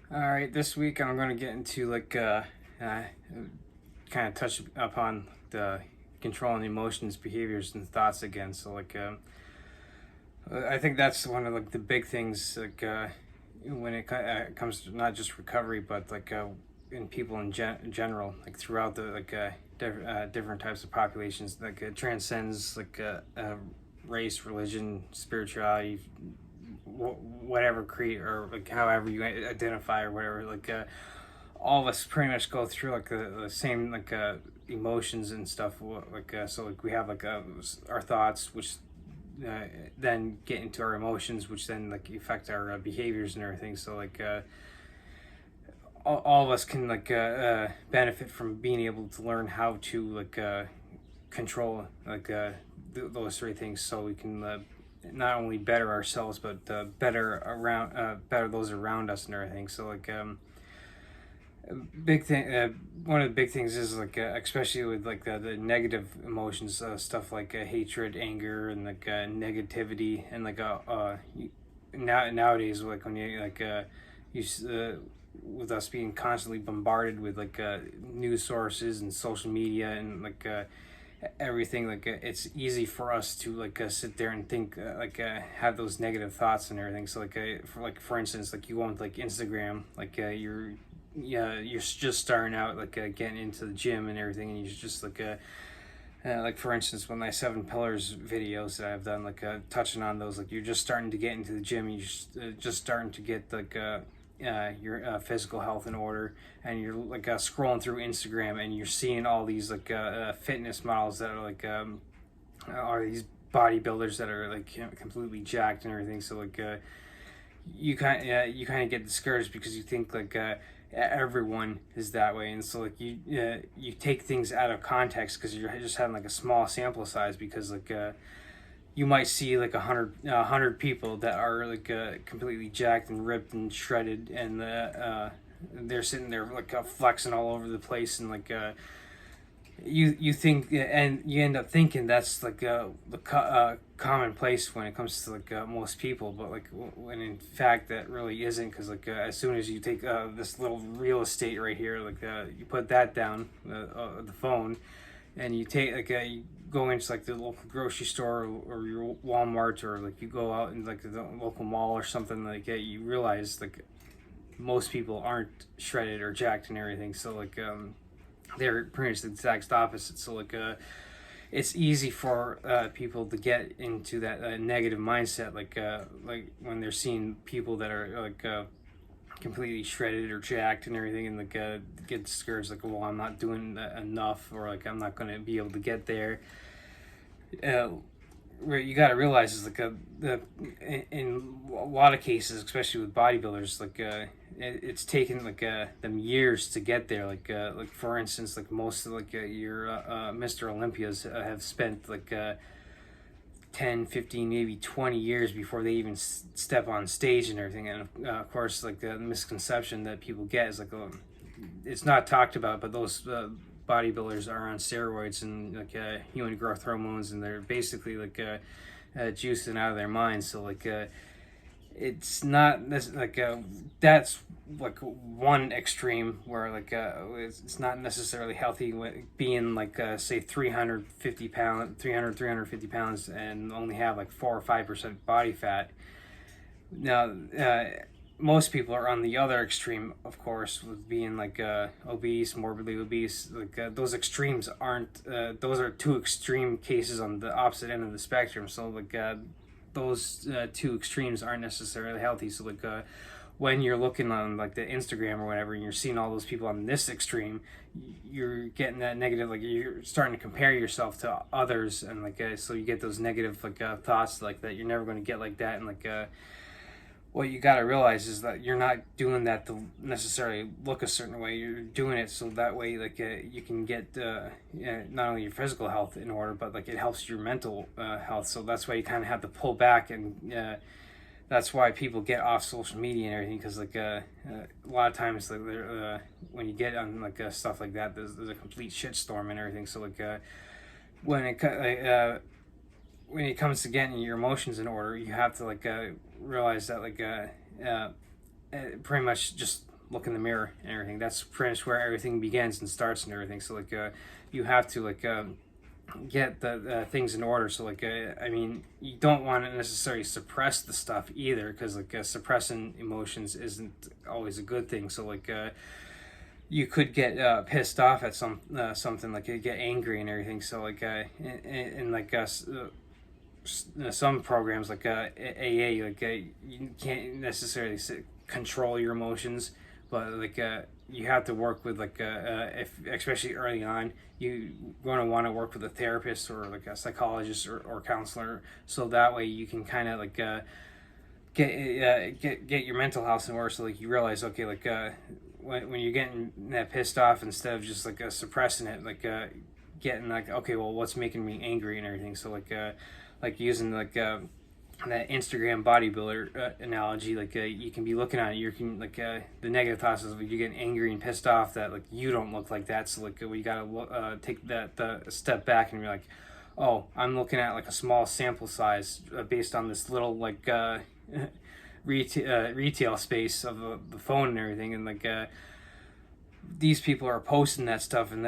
All right, this week I'm going to get into kind of touch upon the controlling emotions, behaviors, and thoughts again. I think that's one of the big things when it comes to not just recovery, but in people in general, like throughout the different types of populations, it transcends race, religion, spirituality, whatever creed or however you identify or whatever. All of us pretty much go through the same emotions and stuff. We have our thoughts, which then get into our emotions, which then affect our behaviors and everything. All of us can benefit from being able to learn how to control those three things, so we can not only better ourselves but better those around us and everything. Big thing One of the big things is especially with the negative emotions, stuff hatred, anger, and negativity, and nowadays, when you you with us being constantly bombarded with news sources and social media and everything, it's easy for us to sit there and think have those negative thoughts and everything. For instance, you go on Instagram, you're just starting out getting into the gym and everything, and you just for instance, one of my 7 pillars videos that I've done, touching on those, you're just starting to get into the gym, and you're just starting to get your physical health in order, and you're scrolling through Instagram, and you're seeing all these fitness models that are these bodybuilders that are completely jacked and everything. You kind of get discouraged because you think everyone is that way, and you take things out of context because you're just having a small sample size, because you might see 100 people that are completely jacked and ripped and shredded, and they're sitting there flexing all over the place, and you think, and you end up thinking that's commonplace when it comes to most people, but when in fact that really isn't, because as soon as you take this little real estate right here, you put that down, the phone, and you take you go into the local grocery store, or your Walmart, or you go out in the local mall or something you realize most people aren't shredded or jacked and everything. They're pretty much the exact opposite. It's easy for people to get into that negative mindset, when they're seeing people that are completely shredded or jacked and everything, and get discouraged, well, I'm not doing enough, or I'm not going to be able to get there. Where you got to realize is in a lot of cases, especially with bodybuilders, it's taken them years to get there. For instance, most of your Mr. Olympias have spent 10, 15, maybe 20 years before they even step on stage and everything. And of course, the misconception that people get is it's not talked about, but those bodybuilders are on steroids and human growth hormones, and they're basically juicing out of their minds. It's not that's one extreme where it's not necessarily healthy being say 350 pounds and only have 4 or 5% body fat. Now most people are on the other extreme, of course, with being obese, morbidly obese. Those extremes aren't those are two extreme cases on the opposite end of the spectrum. Those two extremes aren't necessarily healthy. When you're looking on the Instagram or whatever, and you're seeing all those people on this extreme, you're getting that negative, you're starting to compare yourself to others, and so you get those negative thoughts that you're never going to get like that. And what you got to realize is that you're not doing that to necessarily look a certain way. You're doing it so that way you can get not only your physical health in order, but it helps your mental health. So that's why you kind of have to pull back, and that's why people get off social media and everything, because a lot of times when you get on stuff like that, there's a complete shitstorm and everything. When it comes to getting your emotions in order, you have to realize that pretty much just look in the mirror and everything. That's pretty much where everything begins and starts and everything. So like you have to like get the things in order. So like I mean, you don't want to necessarily suppress the stuff either, because like suppressing emotions isn't always a good thing. So like you could get pissed off at something, like you get angry and everything. So like in like some programs like AA, like you can't necessarily control your emotions, but like you have to work with like if especially early on, you going to want to work with a therapist or like a psychologist or counselor, so that way you can kind of like get your mental health in order. So like you realize, okay, like when you're getting that pissed off, instead of just like suppressing it, like getting like, okay, well, what's making me angry and everything. So like using like that Instagram bodybuilder analogy, like you can be looking at it, you can like the negative thoughts is like you get angry and pissed off that like you don't look like that. So like we gotta take that step back and be like, oh, I'm looking at like a small sample size based on this little like retail space of the phone and everything, and like these people are posting that stuff, and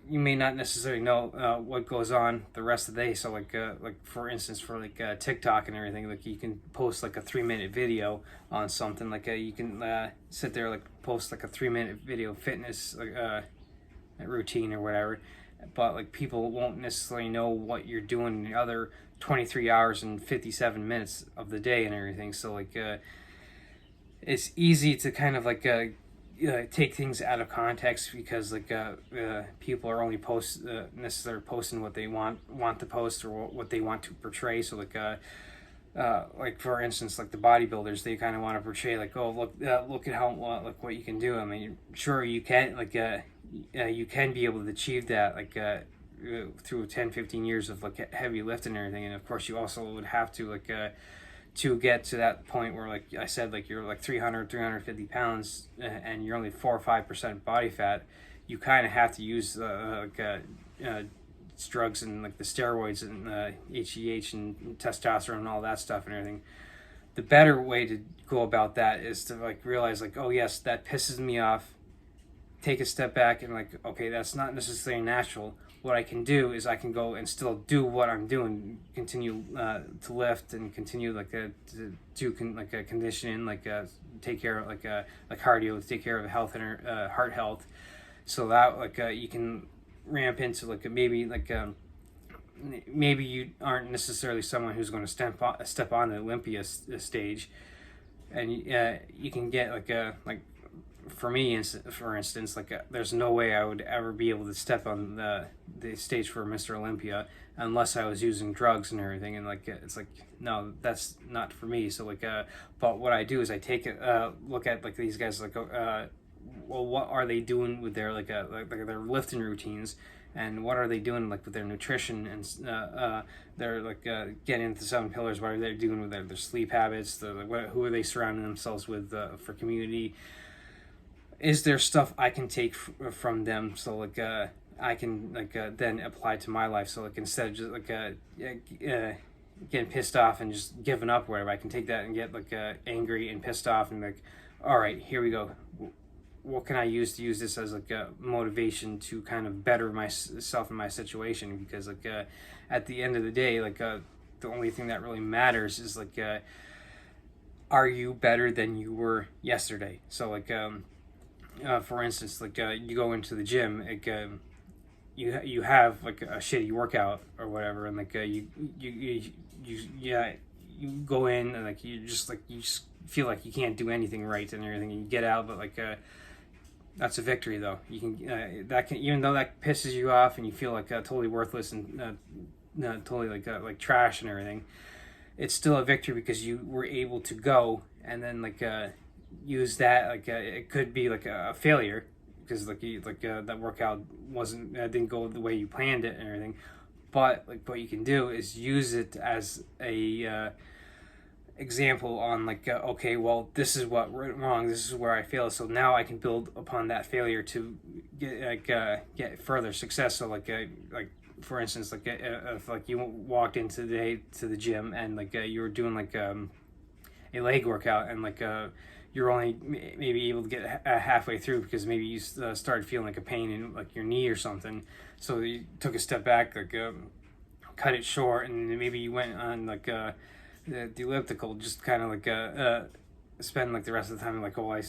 you may not necessarily know what goes on the rest of the day. So like for instance, for like TikTok and everything, like you can post like a 3-minute video on something, like you can sit there like post like a 3-minute video fitness routine or whatever, but like people won't necessarily know what you're doing in the other 23 hours and 57 minutes of the day and everything. So like it's easy to kind of like take things out of context, because like people are only necessarily posting what they want to post, or what they want to portray. So like for instance, like the bodybuilders, they kind of want to portray like, oh, look at how like what you can do. I mean, sure, you can like you can be able to achieve that like through 10-15 years of like heavy lifting and everything. And of course you also would have to like to get to that point where, like I said, like you're like 350 pounds and you're only 4 or 5% body fat, you kind of have to use drugs and like the steroids and HGH and testosterone and all that stuff and everything. The better way to go about that is to like realize like, oh yes, that pisses me off. Take a step back and like, okay, that's not necessarily natural. What I can do is I can go and still do what I'm doing, continue to lift and continue like to do conditioning, like take care of like cardio, take care of health and heart health, so that like you can ramp into like maybe you aren't necessarily someone who's going to step on the Olympia stage, and you can get like for me, for instance, like there's no way I would ever be able to step on the stage for Mr. Olympia unless I was using drugs and everything. And like it's like, no, that's not for me. So like but what I do is I take a look at like these guys, like well, what are they doing with their like their lifting routines, and what are they doing like with their nutrition, and they're like getting into 7 pillars. What are they doing with their sleep habits? Who are they surrounding themselves with for community? Is there stuff I can take from them, so like I can like then apply to my life? So like instead of just like getting pissed off and just giving up, whatever, I can take that and get like angry and pissed off and like, all right, here we go. What can I use this as like a motivation to kind of better myself in my situation? Because like at the end of the day, like the only thing that really matters is like are you better than you were yesterday? So like for instance, like you go into the gym, like you have like a shitty workout or whatever, and like you go in and like you just feel like you can't do anything right and everything, and you get out, but like that's a victory though. You can that can, even though that pisses you off and you feel like totally worthless and totally like trash and everything, it's still a victory because you were able to go and then like use that. Like it could be like a failure because like that workout didn't go the way you planned it and everything, but like what you can do is use it as a example on like okay, well, this is what went wrong, this is where I failed, so now I can build upon that failure to get further success. So like for instance, like if like you walked into the gym and like you were doing like a leg workout, and you're only maybe able to get halfway through because maybe you started feeling like a pain in like your knee or something, so you took a step back, cut it short, and maybe you went on the elliptical, just kind of spend like the rest of the time like, oh,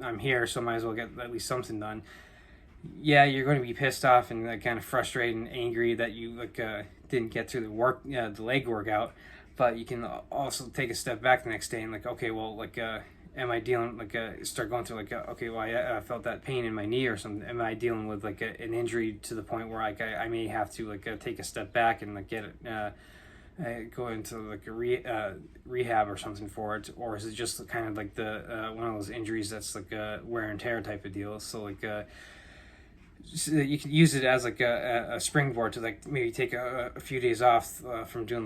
I'm here, so might as well get at least something done. Yeah, you're going to be pissed off and kind of frustrated and angry that you didn't get through the leg workout, but you can also take a step back the next day and okay, well, am I dealing start going through okay, well, I felt that pain in my knee or something. Am I dealing with an injury to the point where I may have to take a step back and get it go into a rehab or something for it, or is it just kind of the one of those injuries that's wear and tear type of deal? So so you can use it as a springboard to maybe take a few days off from doing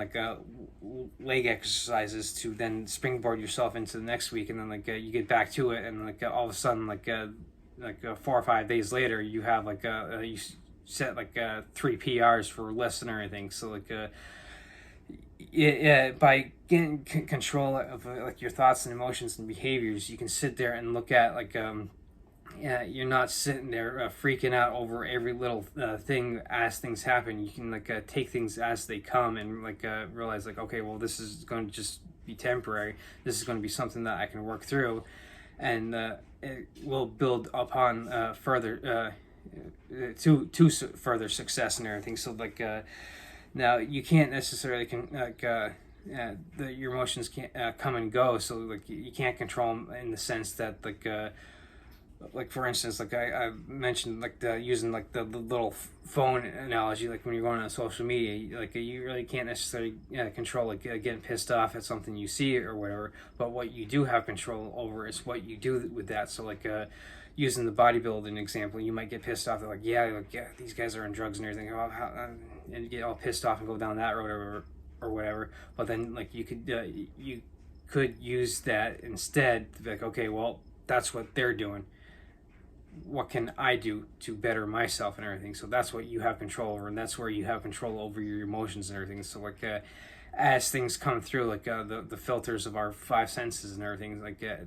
leg exercises to then springboard yourself into the next week, and then you get back to it, and all of a sudden 4 or 5 days later you have you set 3 PRs for lifts and everything. So by getting control of your thoughts and emotions and behaviors, you can sit there and look at you're not sitting there freaking out over every little thing as things happen. You can take things as they come and realize okay, well, this is going to just be temporary. This is going to be something that I can work through, and it will build upon further to further success and everything. So now you can't necessarily your emotions can't come and go. So you can't control them in the sense that for instance, I mentioned using the little phone analogy, when you're going on social media, you really can't necessarily control getting pissed off at something you see or whatever, but what you do have control over is what you do with that. So using the bodybuilding example, you might get pissed off. They're yeah, these guys are on drugs and everything, and you get all pissed off and go down that road or whatever. But then you could use that instead to be okay, well, that's what they're doing. What can I do to better myself and everything? So that's what you have control over, and that's where you have control over your emotions and everything. So as things come through, the filters of our 5 senses and everything,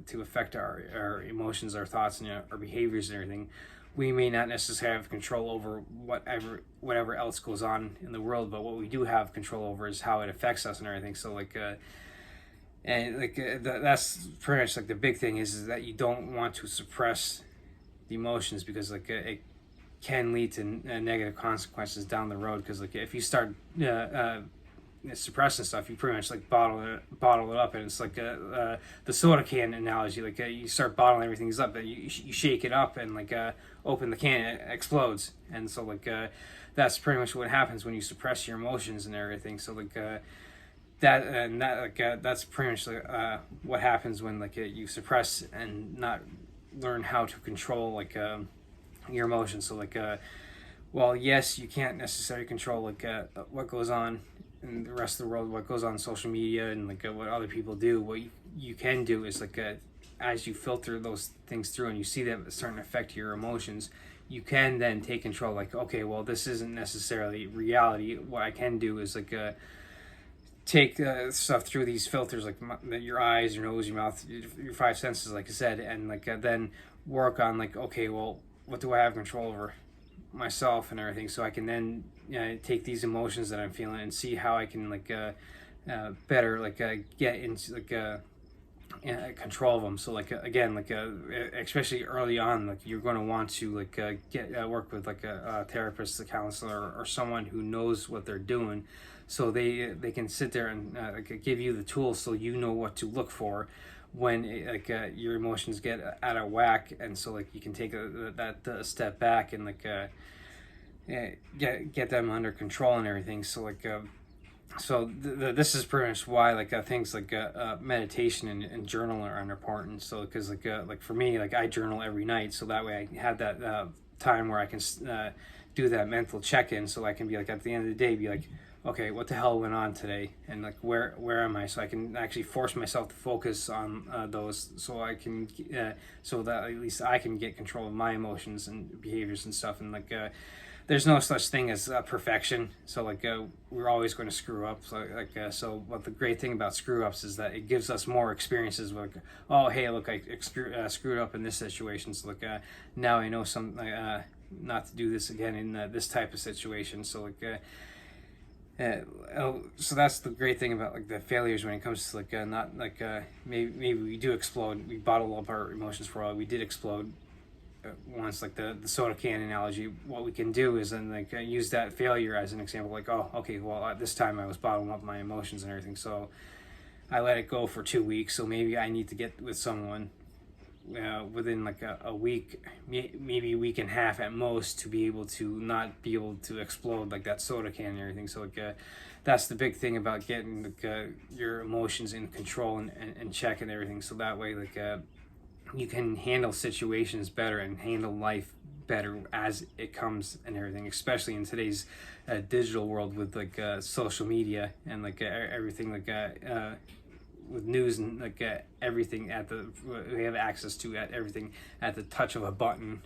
to affect our emotions, our thoughts, and our behaviors and everything, we may not necessarily have control over whatever else goes on in the world, but what we do have control over is how it affects us and everything. So that's pretty much the big thing is that you don't want to suppress the emotions, because it can lead to negative consequences down the road. Because if you start suppressing stuff, you pretty much bottle it up, and it's the soda can analogy. You start bottling everything up, but you shake it up and open the can, it explodes. And so that's pretty much what happens when you suppress your emotions and everything. So that's pretty much what happens when you suppress and not learn how to control your emotions. So well, yes, you can't necessarily control what goes on in the rest of the world, what goes on social media, and what other people do. What you can do is as you filter those things through and you see them starting to affect your emotions, you can then take control. Okay, well, this isn't necessarily reality. What I can do is take stuff through these filters, your eyes, your nose, your mouth, your 5 senses, like I said, and then work on okay, well, what do I have control over? Myself and everything. So I can then take these emotions that I'm feeling and see how I can better get into control of them. So again, especially early on, you're going to want to get work with a therapist, a counselor, or someone who knows what they're doing, so they can sit there and give you the tools so you know what to look for when your emotions get out of whack, and so you can take that step back and get them under control and everything. So this is pretty much why things meditation and journal are important. So because for me, I journal every night, so that way I have that time where I can do that mental check-in, so I can be at the end of the day be okay, what the hell went on today, and where am I, so I can actually force myself to focus on those, so I can so that at least I can get control of my emotions and behaviors and stuff. And there's no such thing as perfection. So like we're always going to screw up. So what the great thing about screw ups is that it gives us more experiences. Like, oh hey, look, I screwed up in this situation. So like now I know not to do this again in this type of situation. So like. So that's the great thing about like the failures when it comes to like not like maybe we do explode, we bottle up our emotions for a while. We did explode once, like the soda can analogy. What we can do is then like use that failure as an example, like, oh okay, well this time I was bottling up my emotions and everything, so I let it go for 2 weeks, so maybe I need to get with someone within like a week, maybe a week and a half at most, to be able to not be able to explode like that soda can and everything. So like that's the big thing about getting like your emotions in control and check and everything, so that way like you can handle situations better and handle life better as it comes and everything, especially in today's digital world with like social media and like everything like with news and like everything we have access to, at everything at the touch of a button.